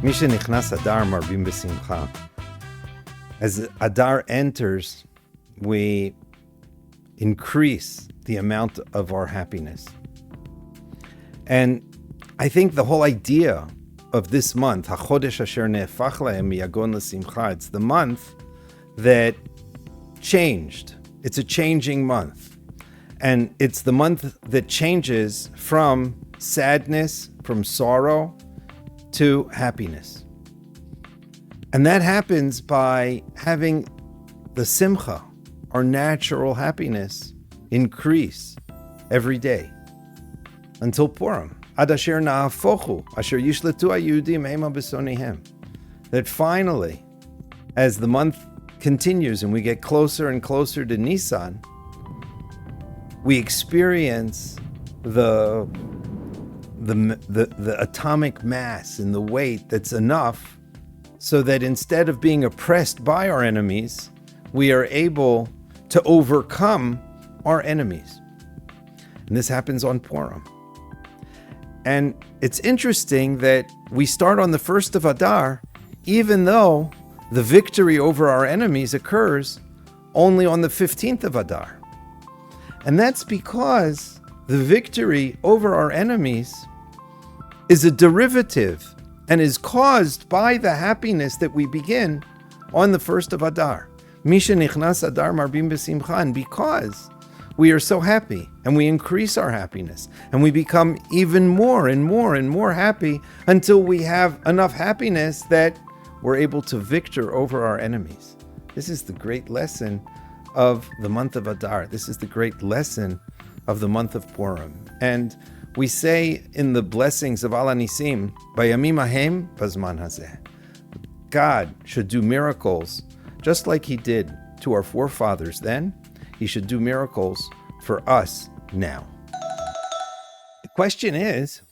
Misha nichnas Adar marbim b'simcha. As Adar enters, we increase the amount of our happiness. And I think the whole idea of this month, HaChodesh Asher Ne'efach Lahem Miyagon L'Simcha, it's the month that changed. It's a changing month. And it's the month that changes from sadness, from sorrow, to happiness. And that happens by having the simcha, our natural happiness, increase every day until Purim. Ad asher na'afochu, asher yishletu hayudim hema b'sonihem. That finally, as the month continues and we get closer and closer to Nisan, we experience the atomic mass and the weight that's enough so that instead of being oppressed by our enemies, we are able to overcome our enemies. And this happens on Purim. And it's interesting that we start on the 1st of Adar, even though the victory over our enemies occurs only on the 15th of Adar. And that's because the victory over our enemies is a derivative and is caused by the happiness that we begin on the 1st of Adar. Misha nichnas Adar marbim b'simcha. And because we are so happy and we increase our happiness and we become even more and more and more happy until we have enough happiness that we're able to victor over our enemies. This is the great lesson of the month of Adar. This is the great lesson of the month of Purim. And we say in the blessings of Al Nisim, Bayamim Ahem Bazman Hazeh. God should do miracles just like he did to our forefathers then. He should do miracles for us now. The question is,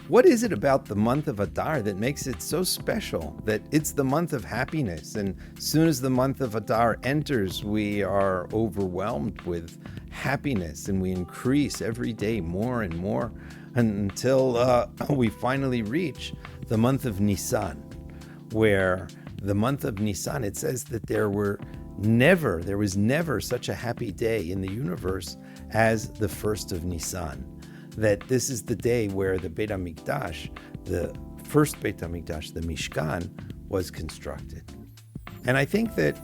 what is it about the month of Adar that makes it so special, that it's the month of happiness, and as soon as the month of Adar enters, we are overwhelmed with happiness and we increase every day more and more until we finally reach the month of Nisan, where the month of Nisan, it says that there was never such a happy day in the universe as the 1st of Nisan. That this is the day where the Beit HaMikdash, the first Beit HaMikdash, the Mishkan, was constructed. And I think that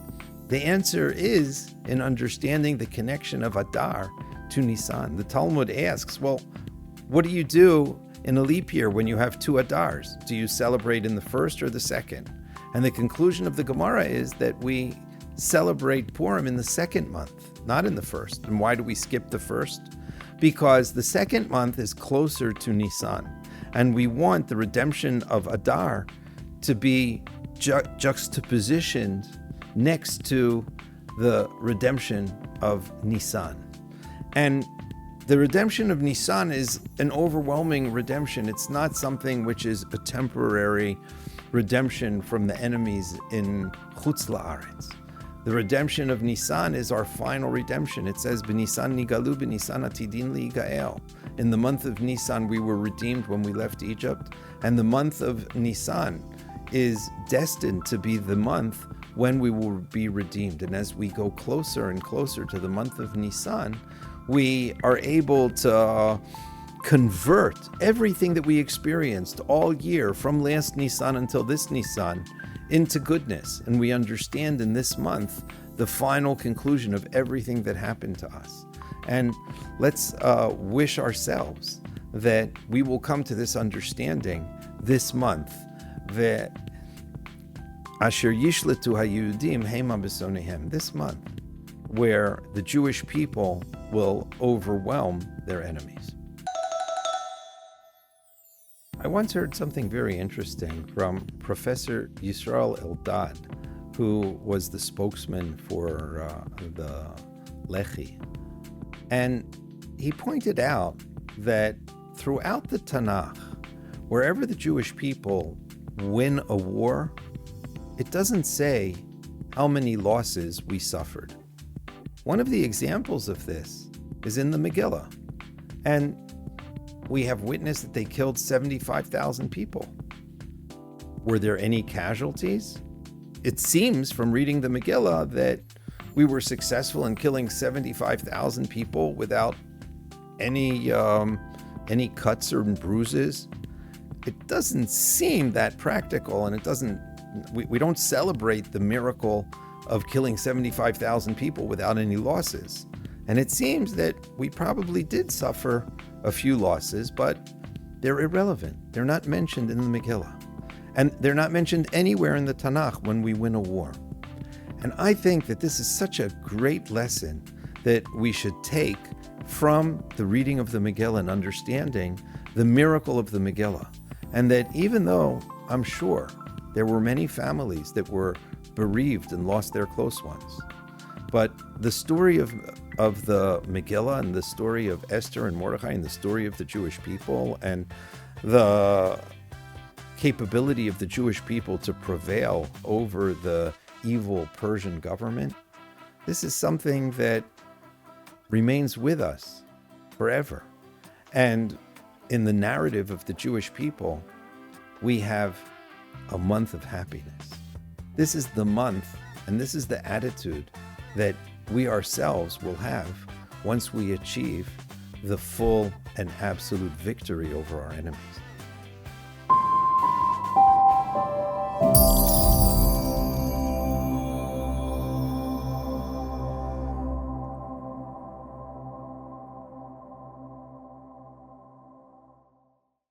the answer is in understanding the connection of Adar to Nisan. The Talmud asks, well, what do you do in a leap year when you have 2 Adars? Do you celebrate in the first or the second? And the conclusion of the Gemara is that we celebrate Purim in the second month, not in the first. And why do we skip the first? Because the second month is closer to Nisan, and we want the redemption of Adar to be juxtapositioned next to the redemption of Nisan. And the redemption of Nisan is an overwhelming redemption. It's not something which is a temporary redemption from the enemies in Chutz La'aretz. The redemption of Nisan is our final redemption. It says, B'Nisan nigalu, B'Nisan atidin li'gael. In the month of Nisan, we were redeemed when we left Egypt. And the month of Nisan is destined to be the month when we will be redeemed. And as we go closer and closer to the month of Nisan, we are able to convert everything that we experienced all year from last Nisan until this Nisan into goodness. And we understand in this month the final conclusion of everything that happened to us. And let's wish ourselves that we will come to this understanding this month, that Asher Yishletu Hayudim Hema B'Sonihem, this month, where the Jewish people will overwhelm their enemies. I once heard something very interesting from Professor Yisrael Eldad, who was the spokesman for the Lehi. And he pointed out that throughout the Tanakh, wherever the Jewish people win a war, it doesn't say how many losses we suffered. One of the examples of this is in the Megillah. And we have witnessed that they killed 75,000 people. Were there any casualties? It seems from reading the Megillah that we were successful in killing 75,000 people without any cuts or bruises. It doesn't seem that practical, and we don't celebrate the miracle of killing 75,000 people without any losses. And it seems that we probably did suffer a few losses, but they're irrelevant. They're not mentioned in the Megillah. And they're not mentioned anywhere in the Tanakh when we win a war. And I think that this is such a great lesson that we should take from the reading of the Megillah and understanding the miracle of the Megillah. And that even though I'm sure there were many families that were bereaved and lost their close ones, but the story of the Megillah and the story of Esther and Mordechai and the story of the Jewish people and the capability of the Jewish people to prevail over the evil Persian government, this is something that remains with us forever. And in the narrative of the Jewish people, we have a month of happiness. This is the month, and this is the attitude that we ourselves will have once we achieve the full and absolute victory over our enemies.